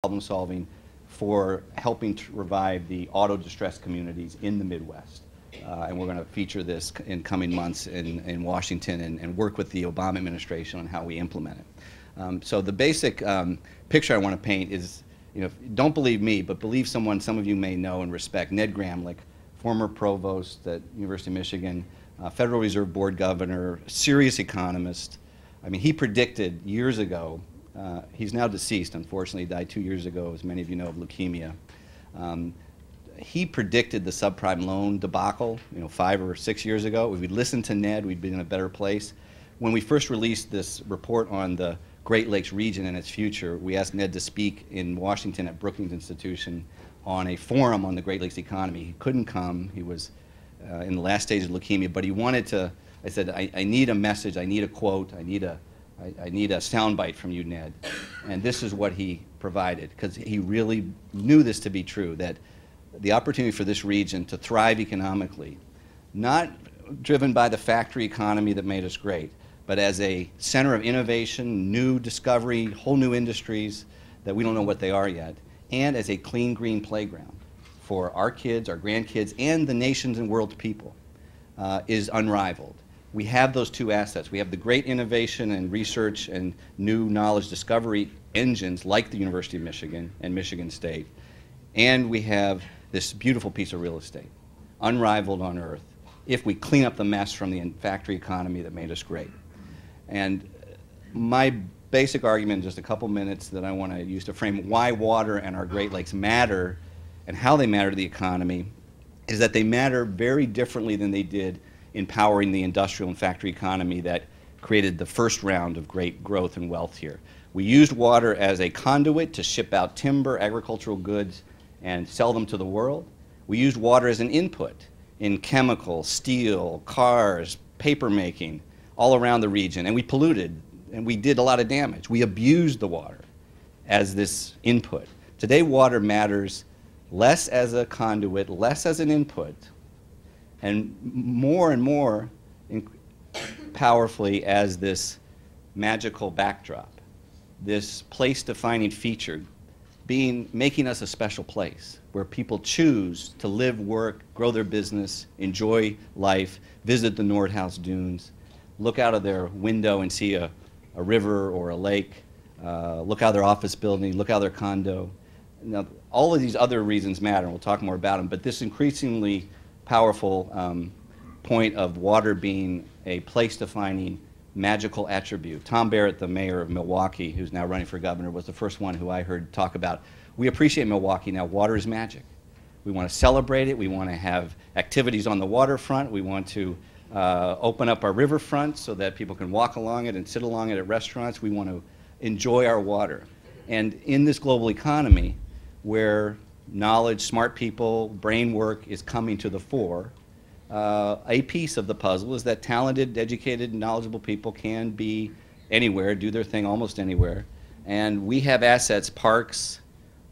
problem solving for helping to revive the auto distressed communities in the Midwest. And we're going to feature this in coming months in Washington and work with the Obama administration on how we implement it. So the basic picture I want to paint is, don't believe me, but believe someone some of you may know and respect, Ned Gramlich, former provost at University of Michigan, Federal Reserve Board governor, serious economist. I mean, he predicted years ago, he's now deceased, unfortunately, he died 2 years ago, as many of you know, of leukemia. He predicted the subprime loan debacle, 5 or 6 years ago. If we'd listened to Ned, we'd be in a better place. When we first released this report on the Great Lakes region and its future, we asked Ned to speak in Washington at Brookings Institution on a forum on the Great Lakes economy. He couldn't come. He was in the last stage of leukemia, but he wanted to. I said, I need a message, I need a quote, I need a soundbite from you, Ned. And this is what he provided, because he really knew this to be true, that the opportunity for this region to thrive economically, not driven by the factory economy that made us great, but as a center of innovation, new discovery, whole new industries that we don't know what they are yet, and as a clean, green playground for our kids, our grandkids, and the nation's and world's people, is unrivaled. We have those two assets. We have the great innovation and research and new knowledge discovery engines like the University of Michigan and Michigan State, and we have this beautiful piece of real estate, unrivaled on earth, if we clean up the mess from the factory economy that made us great. And my basic argument in just a couple minutes that I want to use to frame why water and our Great Lakes matter and how they matter to the economy is that they matter very differently than they did in powering the industrial and factory economy that created the first round of great growth and wealth here. We used water as a conduit to ship out timber, agricultural goods, and sell them to the world. We used water as an input in chemicals, steel, cars, paper making, all around the region, and we polluted, and we did a lot of damage. We abused the water as this input. Today, water matters less as a conduit, less as an input, and more powerfully as this magical backdrop, this place-defining feature, making us a special place where people choose to live, work, grow their business, enjoy life, visit the Nordhaus Dunes, look out of their window and see a river or a lake, look out of their office building, look out of their condo. Now, all of these other reasons matter, and we'll talk more about them, but this increasingly powerful point of water being a place-defining magical attribute. Tom Barrett, the mayor of Milwaukee, who's now running for governor, was the first one who I heard talk about, we appreciate Milwaukee now, water is magic. We want to celebrate it, we want to have activities on the waterfront, we want to open up our riverfront so that people can walk along it and sit along it at restaurants, we want to enjoy our water. And in this global economy, where knowledge, smart people, brain work is coming to the fore, a piece of the puzzle is that talented, educated, knowledgeable people can be anywhere, do their thing almost anywhere. And we have assets, parks,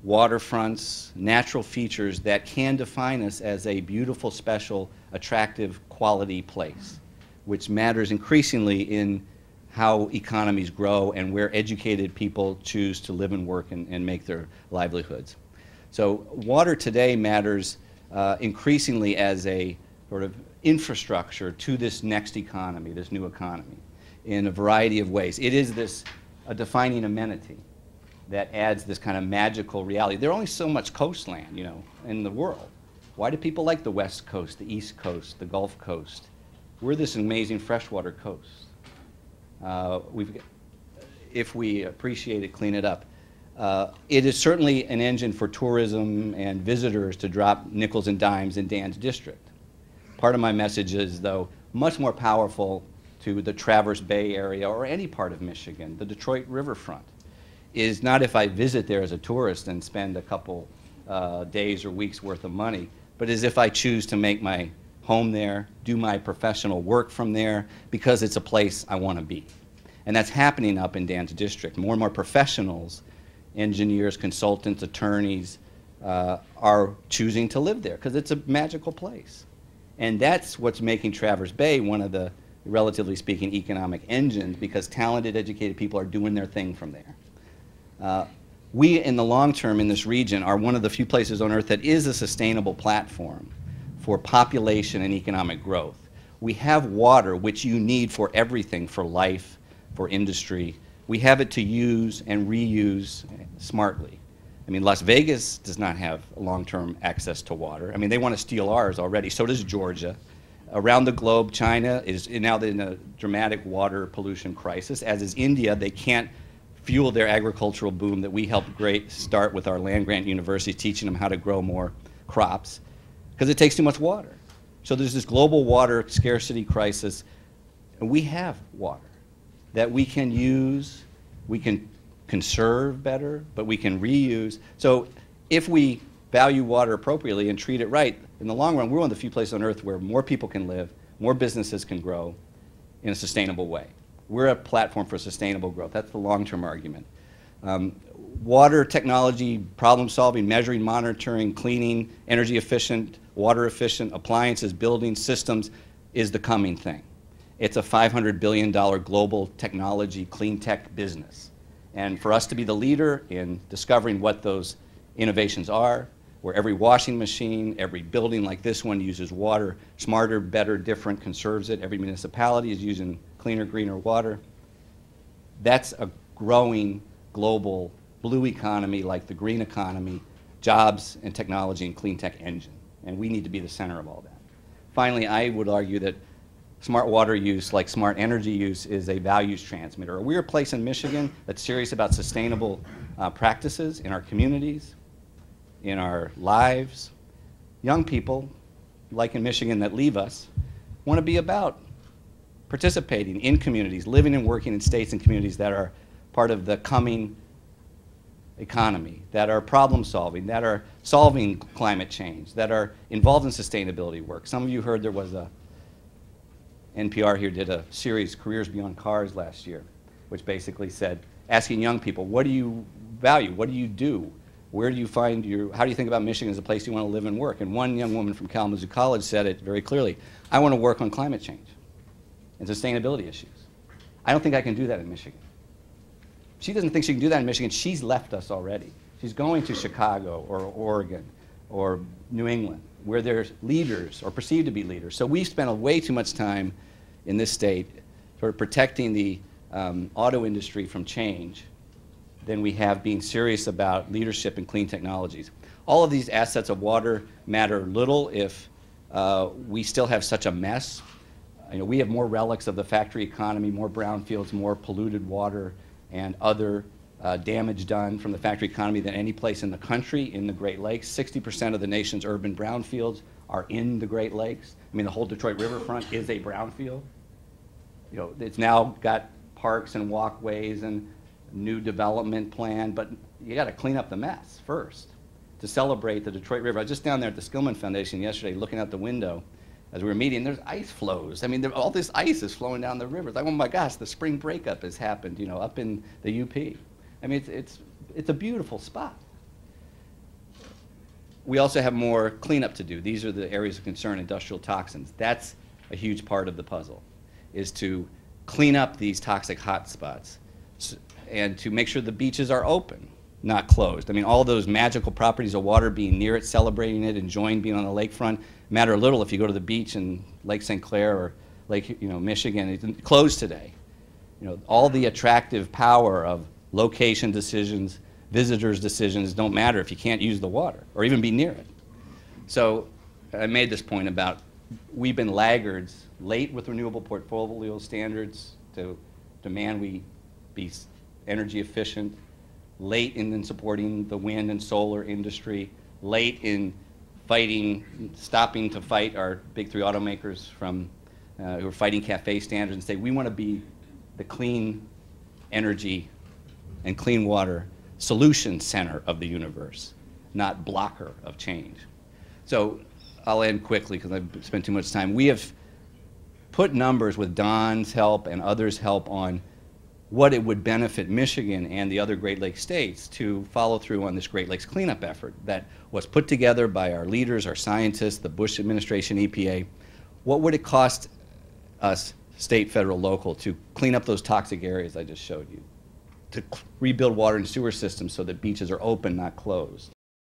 waterfronts, natural features that can define us as a beautiful, special, attractive, quality place, which matters increasingly in how economies grow and where educated people choose to live and work and make their livelihoods. So water today matters increasingly as a sort of infrastructure to this next economy, this new economy, in a variety of ways. It is a defining amenity that adds this kind of magical reality. There's only so much coastland, in the world. Why do people like the West Coast, the East Coast, the Gulf Coast? We're this amazing freshwater coast. If we appreciate it, clean it up. It is certainly an engine for tourism and visitors to drop nickels and dimes in Dan's district. Part of my message is, though, much more powerful to the Traverse Bay area or any part of Michigan, the Detroit riverfront, is not if I visit there as a tourist and spend a couple days or weeks worth of money, but as if I choose to make my home there, do my professional work from there, because it's a place I want to be. And that's happening up in Dan's district. More and more professionals, engineers, consultants, attorneys, are choosing to live there because it's a magical place. And that's what's making Traverse Bay one of the, relatively speaking, economic engines, because talented, educated people are doing their thing from there. We, in the long term in this region, are one of the few places on Earth that is a sustainable platform for population and economic growth. We have water, which you need for everything, for life, for industry. We have it to use and reuse smartly. I mean, Las Vegas does not have long-term access to water. I mean, they want to steal ours already. So does Georgia. Around the globe, China is now in a dramatic water pollution crisis, as is India. They can't fuel their agricultural boom that we helped start with our land-grant universities, teaching them how to grow more crops, because it takes too much water. So there's this global water scarcity crisis, and we have water that we can use, we can conserve better, but we can reuse. So if we value water appropriately and treat it right, in the long run, we're one of the few places on Earth where more people can live, more businesses can grow in a sustainable way. We're a platform for sustainable growth. That's the long-term argument. Water technology, problem solving, measuring, monitoring, cleaning, energy efficient, water efficient, appliances, buildings, systems is the coming thing. It's a $500 billion global technology, clean tech business. And for us to be the leader in discovering what those innovations are, where every washing machine, every building like this one uses water smarter, better, different, conserves it. Every municipality is using cleaner, greener water. That's a growing global blue economy like the green economy, jobs and technology and clean tech engine. And we need to be the center of all that. Finally, I would argue that smart water use, like smart energy use, is a values transmitter. We're a place in Michigan that's serious about sustainable practices in our communities, in our lives. Young people, like in Michigan, that leave us, want to be about participating in communities, living and working in states and communities that are part of the coming economy, that are problem solving, that are solving climate change, that are involved in sustainability work. Some of you heard there was NPR here did a series, Careers Beyond Cars, last year, which basically said, asking young people, what do you value? What do you do? Where do you find how do you think about Michigan as a place you want to live and work? And one young woman from Kalamazoo College said it very clearly, I want to work on climate change and sustainability issues. I don't think I can do that in Michigan. She doesn't think she can do that in Michigan. She's left us already. She's going to Chicago or Oregon or New England, where there's leaders or perceived to be leaders. So we've spent way too much time in this state sort of protecting the auto industry from change than we have being serious about leadership in clean technologies. All of these assets of water matter little if we still have such a mess. You know, we have more relics of the factory economy, more brownfields, more polluted water, and other damage done from the factory economy than any place in the country in the Great Lakes. 60% of the nation's urban brownfields are in the Great Lakes. I mean, the whole Detroit riverfront is a brownfield. You know, it's now got parks and walkways and new development plan, but you got to clean up the mess first to celebrate the Detroit River. I was just down there at the Skillman Foundation yesterday looking out the window as we were meeting. There's ice flows. I mean, all this ice is flowing down the river. It's like, oh my gosh, the spring breakup has happened, you know, up in the UP. I mean, it's a beautiful spot. We also have more cleanup to do. These are the areas of concern, industrial toxins. That's a huge part of the puzzle, is to clean up these toxic hotspots and to make sure the beaches are open, not closed. I mean, all those magical properties of water, being near it, celebrating it, enjoying being on the lakefront, matter a little if you go to the beach in Lake St. Clair or Lake, Michigan. It's closed today. You know, all the attractive power of location decisions, visitors' decisions don't matter if you can't use the water or even be near it. So I made this point about we've been laggards, late with renewable portfolio standards to demand we be energy efficient, late in supporting the wind and solar industry, late in stopping to fight our big three automakers from who are fighting CAFE standards and say we want to be the clean energy and clean water solution center of the universe, not blocker of change. So I'll end quickly because I've spent too much time. We have put numbers with Don's help and others' help on what it would benefit Michigan and the other Great Lakes states to follow through on this Great Lakes cleanup effort that was put together by our leaders, our scientists, the Bush administration, EPA. What would it cost us, state, federal, local, to clean up those toxic areas I just showed you? to rebuild water and sewer systems so that beaches are open, not closed.